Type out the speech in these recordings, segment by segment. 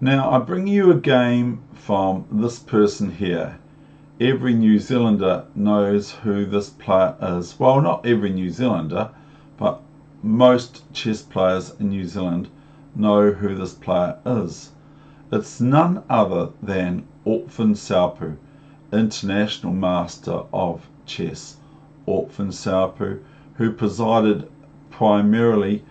Now I bring you a game from this person here. Every New Zealander knows who this player is. Well, not every New Zealander, but most chess players in New Zealand know who this player is. It's none other than Ortvin Sarapu, International Master of Chess. Ortvin Sarapu, who presided primarily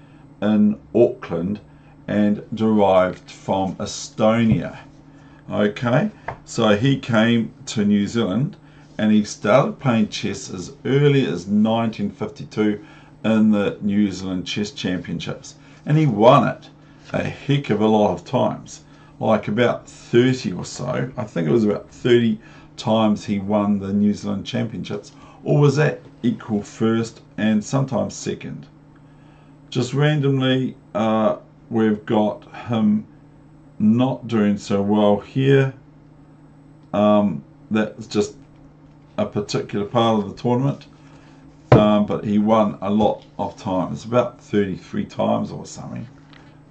in Auckland and derived from Estonia. Okay, so he came to New Zealand and he started playing chess as early as 1952 in the New Zealand Chess Championships, and he won it a heck of a lot of times, like about 30 or so. I think it was about 30 times he won the New Zealand Championships, or was that equal first and sometimes second. Just randomly, we've got him not doing so well here. That's just a particular part of the tournament, but he won a lot of times, about 33 times or something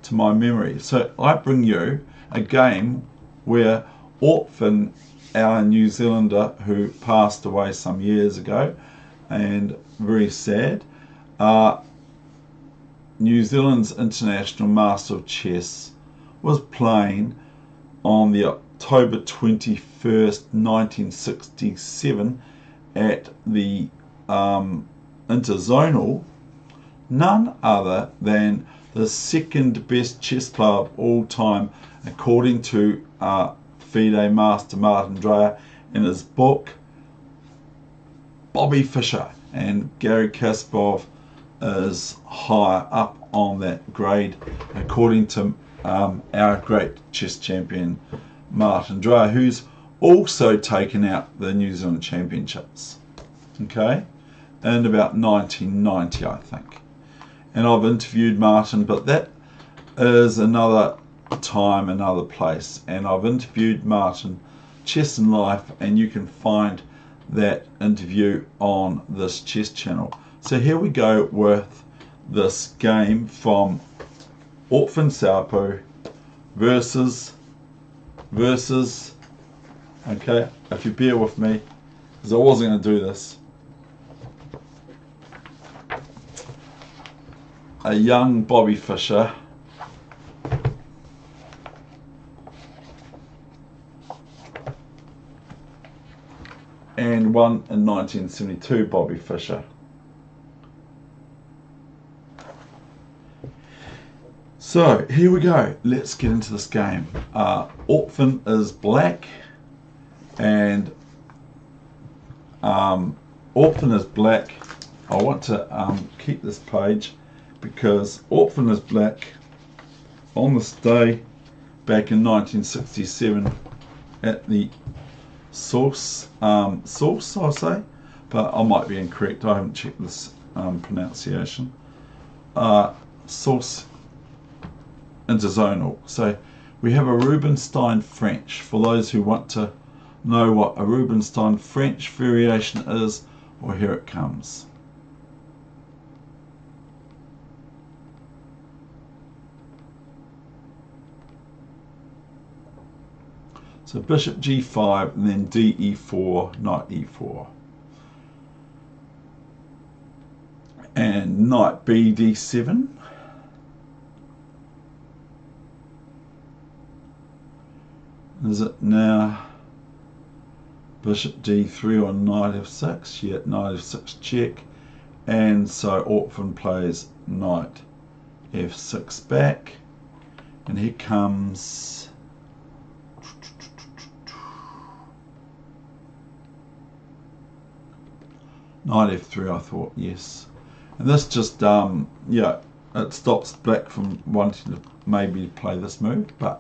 to my memory. So I bring you a game where Ortvin, our New Zealander who passed away some years ago, and very sad, New Zealand's International Master of Chess, was playing on the October 21st, 1967 at the Interzonal, none other than the second best chess player of all time, according to Fide master Martin Dreyer in his book, Bobby Fischer, and Garry Kasparov is higher up on that grade, according to our great chess champion Martin Dreyer, who's also taken out the New Zealand Championships, okay, in about 1990, I think. And I've interviewed Martin, but that is another time, another place. And I've interviewed Martin, Chess and Life, and you can find that interview on this chess channel. So here we go with this game from Ortvin Sarapu versus, okay, if you bear with me, because I wasn't going to do this, a young Bobby Fischer and one in 1972 Bobby Fischer. So here we go, let's get into this game. Ortvin is black, and Ortvin is black. I want to keep this page because Ortvin is black on this day back in 1967 at the source, I'll say, but I might be incorrect, I haven't checked this pronunciation. Source Interzonal. So we have a Rubinstein French. For those who want to know what a Rubinstein French variation is, well, here it comes. So bishop g5 and then de4, knight e4. And knight bd7. Is it now bishop d3 or knight f6? Yeah, knight f6 check. And so Ortvin plays knight f6 back. And here comes knight f3, I thought, yes. And this just, yeah, it stops black from wanting to maybe play this move, but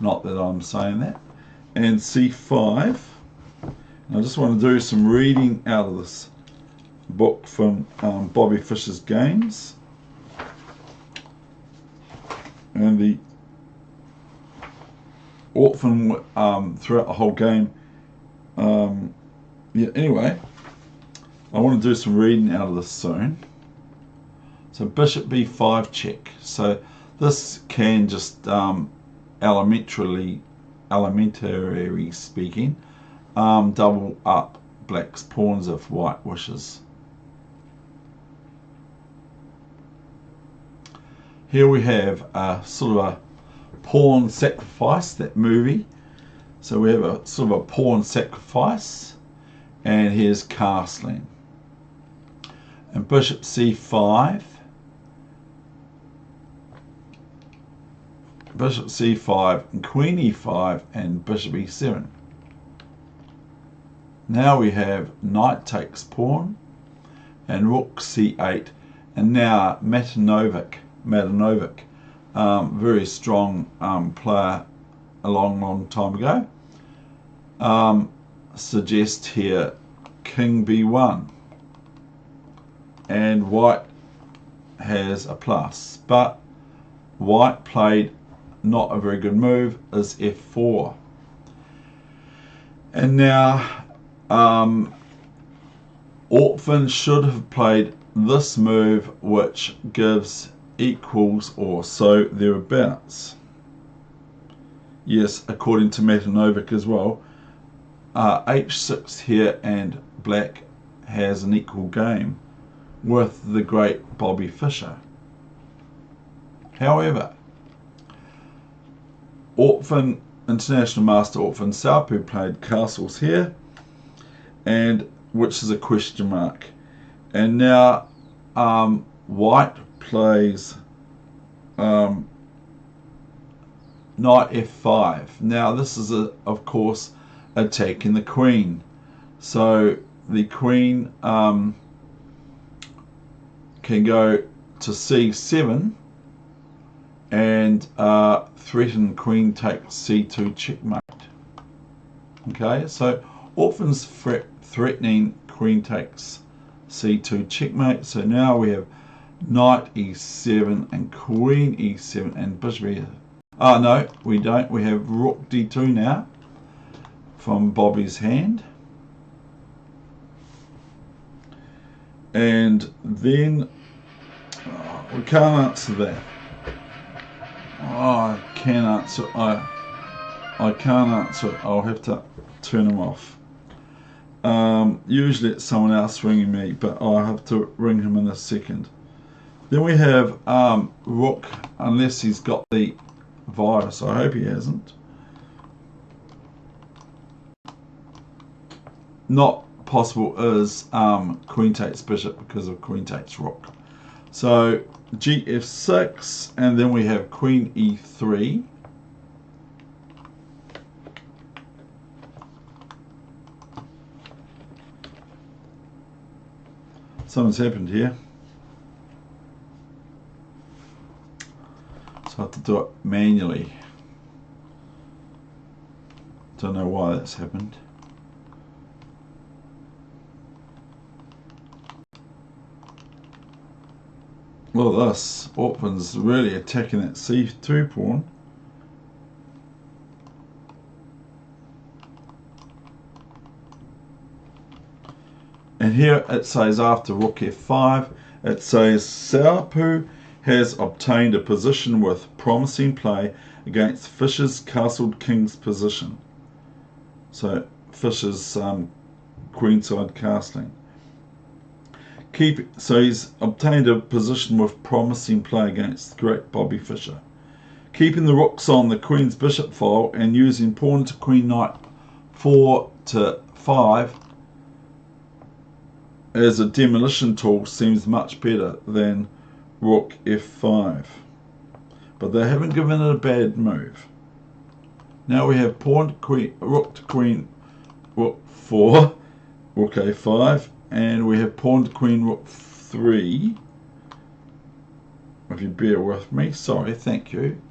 not that I'm saying that. And c5. And I just want to do some reading out of this book from Bobby Fischer's games. And the Ortvin throughout the whole game. Yeah, anyway, I want to do some reading out of this soon. So bishop b5 check. So this can just elementary speaking, double up black's pawns if white wishes. Here we have a sort of a pawn sacrifice, that movie. So we have a sort of a pawn sacrifice, and here's castling. And bishop c5, bishop c5, and queen e5, and bishop e7. Now we have knight takes pawn, and rook c8, and now Matanovic, very strong player a long time ago, suggest here king b1, and white has a plus, but white played not a very good move, is f4. And now Ortvin should have played this move, which gives equals or so thereabouts. Yes, according to Matanovic as well. H6 here, and black has an equal game with the great Bobby Fischer. However, Ortvin, international master Ortvin Sarapu, played castles here, and which is a question mark. And now white plays knight f5. Now this is of course attacking the queen. So the queen can go to c7 and threaten queen takes c2 checkmate. Okay, so Ortvin's threatening queen takes c2 checkmate. So now we have knight e7 and queen e7 and bishop e. Oh no, we don't. We have rook d2 now from Bobby's hand. And then we can't answer that. Oh, I can answer. I can't answer it. I'll have to turn him off. Usually it's someone else ringing me, but I'll have to ring him in a second. Then we have rook, unless he's got the virus. I hope he hasn't. Not possible is queen takes bishop because of queen takes rook. So gf6, and then we have queen e3. Something's happened here. So I have to do it manually. Don't know why that's happened. Look at this. Ortvin's really attacking that c2 pawn. And here it says after rook f5, it says Sarapu has obtained a position with promising play against Fischer's castled king's position. So Fischer's queenside castling. So he's obtained a position with promising play against the great Bobby Fischer. Keeping the rooks on the queen's bishop file and using pawn to queen knight 4 to 5 as a demolition tool seems much better than rook f5. But they haven't given it a bad move. Now we have pawn to queen, rook to queen, rook 4, rook a5, and we have pawn to queen, rook 3. If you bear with me, sorry, thank you.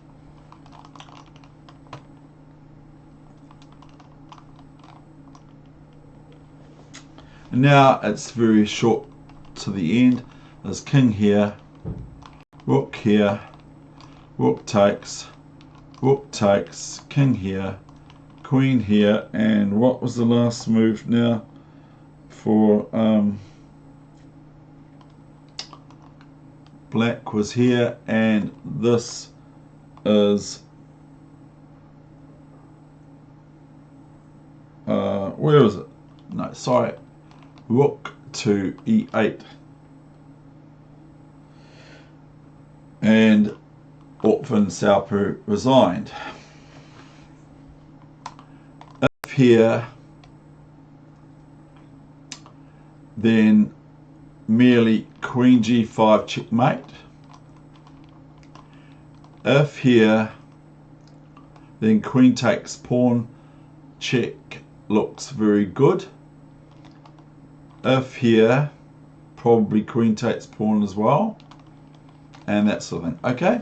And now it's very short to the end. There's king here, rook here, rook takes, king here, queen here, and what was the last move now for black was here, and this is where is it? No, sorry. Rook to e8. And Ortvin Sarapu resigned. If here, then merely queen g5 checkmate. If here, then queen takes pawn check looks very good. If here, probably queen takes pawn as well, and that sort of thing. Okay,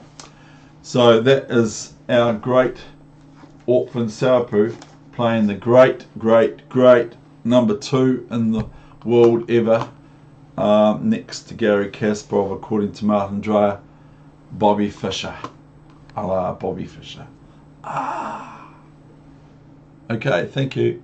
so that is our great Ortvin Sarapu playing the great #2 in the world ever, next to Garry Kasparov, according to Martin Dreyer, Bobby Fischer. A la Bobby Fischer. Okay, thank you.